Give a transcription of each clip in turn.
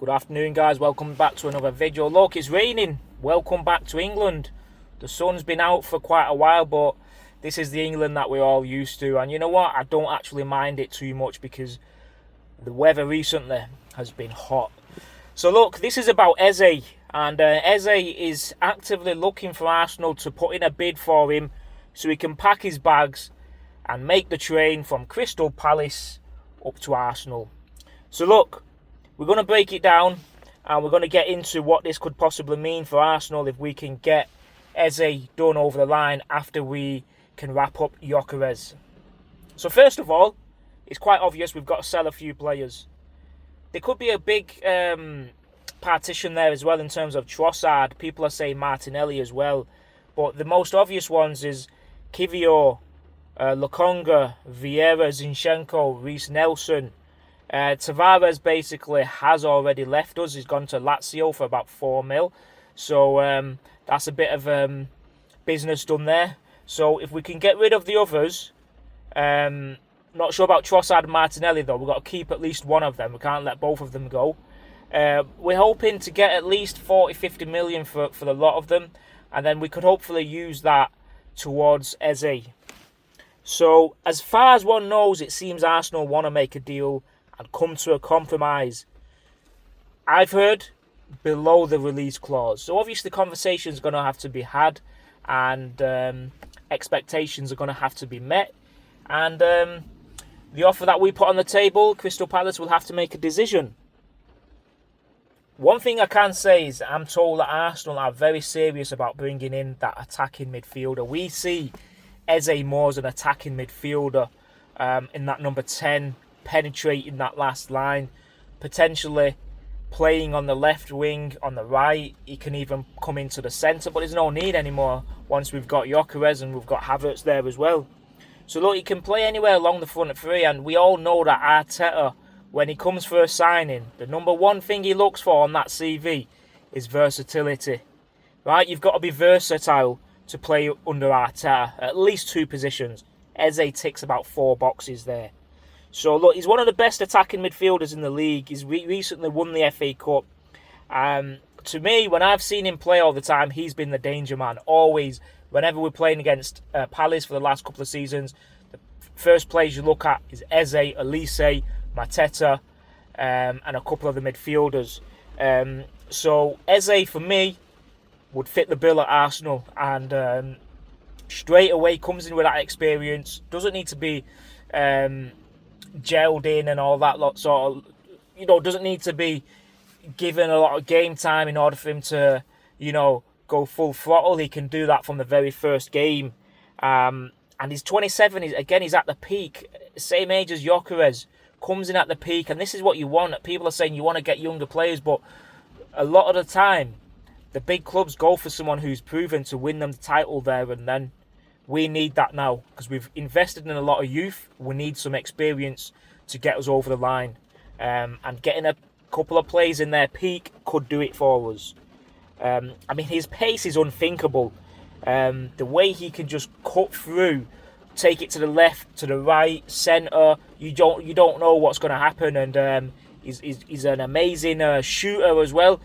Good afternoon, guys. Welcome back to another video. Look, it's raining. Welcome back to England. The sun's been out for quite a while, but this is the England that we're all used to. And you know what? I don't actually mind it too much because the weather recently has been hot. So look, this is about Eze. And Eze is actively looking for Arsenal to put in a bid for him so he can pack his bags and make the train from Crystal Palace up to Arsenal. So look, we're going to break it down and we're going to get into what this could possibly mean for Arsenal if we can get Eze done over the line after we can wrap up Gyökeres. So first of all, it's quite obvious we've got to sell a few players. There could be a big partition there as well in terms of Trossard. People are saying Martinelli as well. But the most obvious ones is Kiwior, Lokonga, Vieira, Zinchenko, Reece Nelson. Tavares basically has already left us. He's gone to Lazio for about 4 mil. So that's a bit of business done there. So if we can get rid of the others, not sure about Trossard and Martinelli though. We've got to keep at least one of them. We can't let both of them go. We're hoping to get at least 40-50 million for the lot of them. And then we could hopefully use that towards Eze. So as far as one knows, it seems Arsenal want to make a deal and come to a compromise. I've heard below the release clause. So obviously conversations are going to have to be had and expectations are going to have to be met. And the offer that we put on the table, Crystal Palace will have to make a decision. One thing I can say is I'm told that Arsenal are very serious about bringing in that attacking midfielder. We see Eze more as an attacking midfielder in that number 10, penetrating that last line, potentially playing on the left wing, on the right. He can even come into the centre, but there's no need anymore once we've got Gyökeres and we've got Havertz there as well. So look, he can play anywhere along the front three, and we all know that Arteta, when he comes for a signing, the number one thing he looks for on that CV is versatility. Right? You've got to be versatile to play under Arteta, at least 2 positions. Eze ticks about 4 boxes there. So look, he's one of the best attacking midfielders in the league. He's recently won the FA Cup. To me, when I've seen him play all the time, he's been the danger man. Always, whenever we're playing against Palace for the last couple of seasons, the first players you look at is Eze, Elise, Mateta, and a couple of the midfielders. So Eze, for me, would fit the bill at Arsenal. And straight away comes in with that experience. Doesn't need to be gelled in and all that lot sort of, doesn't need to be given a lot of game time in order for him to, go full throttle. He can do that from the very first game. And he's 27, he's at the peak, same age as Gyökeres, comes in at the peak, and this is what you want. People are saying you want to get younger players, but a lot of the time, the big clubs go for someone who's proven to win them the title there and then. We need that now because we've invested in a lot of youth. We need some experience to get us over the line. And getting a couple of players in their peak could do it for us. His pace is unthinkable. The way he can just cut through, take it to the left, to the right, centre. You don't know what's going to happen. And he's an amazing shooter as well.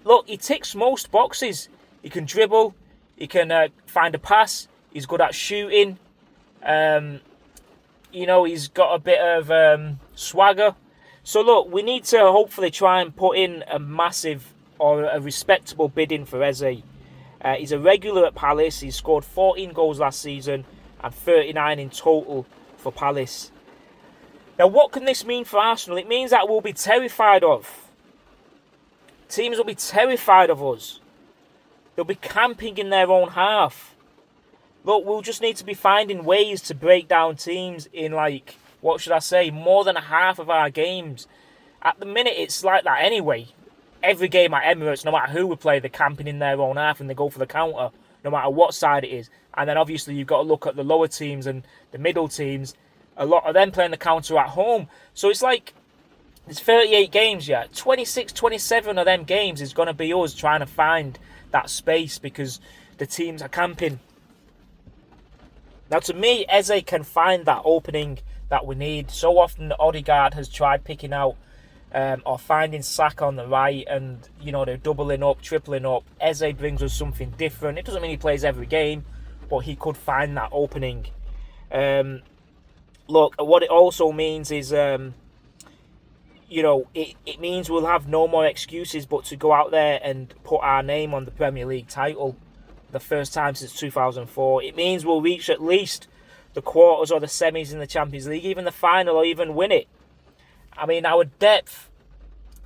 Look, he ticks most boxes. He can dribble. He can find a pass. He's good at shooting. He's got a bit of swagger. So look, we need to hopefully try and put in a massive or a respectable bidding for Eze. He's a regular at Palace. He scored 14 goals last season and 39 in total for Palace. Now, what can this mean for Arsenal? It means that we'll be terrified of. Teams will be terrified of us. They'll be camping in their own half. Look, we'll just need to be finding ways to break down teams in, more than half of our games. At the minute, it's like that anyway. Every game at Emirates, no matter who we play, they're camping in their own half and they go for the counter, no matter what side it is. And then obviously you've got to look at the lower teams and the middle teams. A lot of them playing the counter at home. So it's like, there's 38 games, 26, 27 of them games is going to be us trying to find that space because the teams are camping. Now, to me, Eze can find that opening that we need. So often, Odegaard has tried picking out or finding Saka on the right, and they're doubling up, tripling up. Eze brings us something different. It doesn't mean he plays every game, but he could find that opening. Look, what it also means is, it means we'll have no more excuses but to go out there and put our name on the Premier League title, the first time since 2004. It means we'll reach at least the quarters or the semis in the Champions League, even the final, or even win it. I mean, our depth,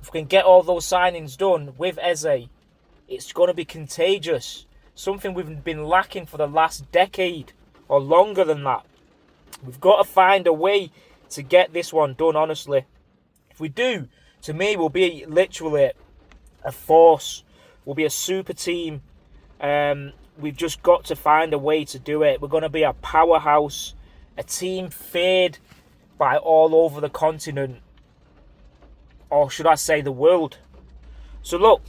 if we can get all those signings done with Eze, it's going to be contagious. Something we've been lacking for the last decade or longer than that. We've got to find a way to get this one done, honestly. If we do, to me, we'll be literally a force. We'll be a super team. We've just got to find a way to do it. We're going to be a powerhouse, a team feared by all over the continent, or should I say the world. So look,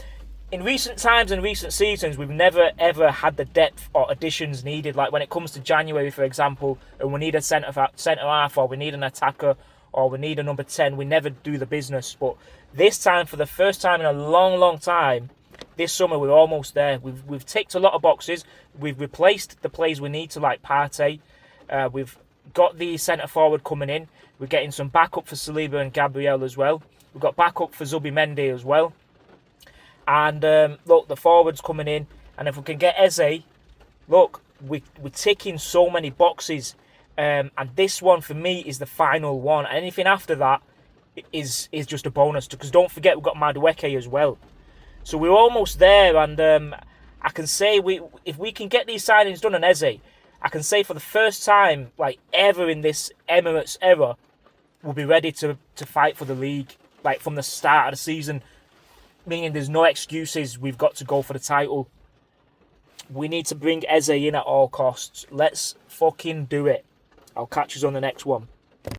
in recent times and recent seasons, we've never ever had the depth or additions needed. Like when it comes to January, for example, and we need a centre half, or we need an attacker, or we need a number 10, we never do the business. But this time, for the first time in a long, long time, this summer we're almost there. We've ticked a lot of boxes. We've replaced the players we need to, like Partey. We've got the centre forward coming in. We're getting some backup for Saliba and Gabriel as well. We've got backup for Zubimendi as well. And look, the forwards coming in. And if we can get Eze, look, we're ticking so many boxes. And this one for me is the final one. Anything after that is just a bonus. Because don't forget, we've got Madueke as well. So we're almost there. And I can say if we can get these signings done on Eze, I can say for the first time like ever in this Emirates era, we'll be ready to fight for the league. Like from the start of the season, meaning there's no excuses. We've got to go for the title. We need to bring Eze in at all costs. Let's fucking do it. I'll catch you on the next one.